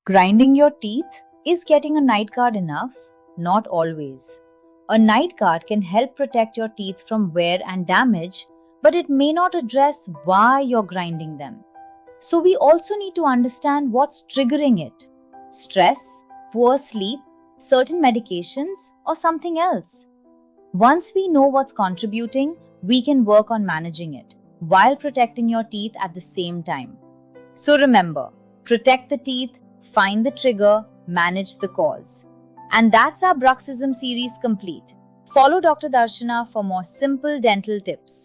Grinding your teeth? Is getting a night guard enough? Not always. A night guard can help protect your teeth from wear and damage, but it may not address why you're grinding them. So we also need to understand what's triggering it. Stress, poor sleep, certain medications, or something else. Once we know what's contributing, we can work on managing it while protecting your teeth at the same time. So remember, protect the teeth, find the trigger, manage the cause. And that's our Bruxism series complete. Follow Dr. Darshana for more simple dental tips.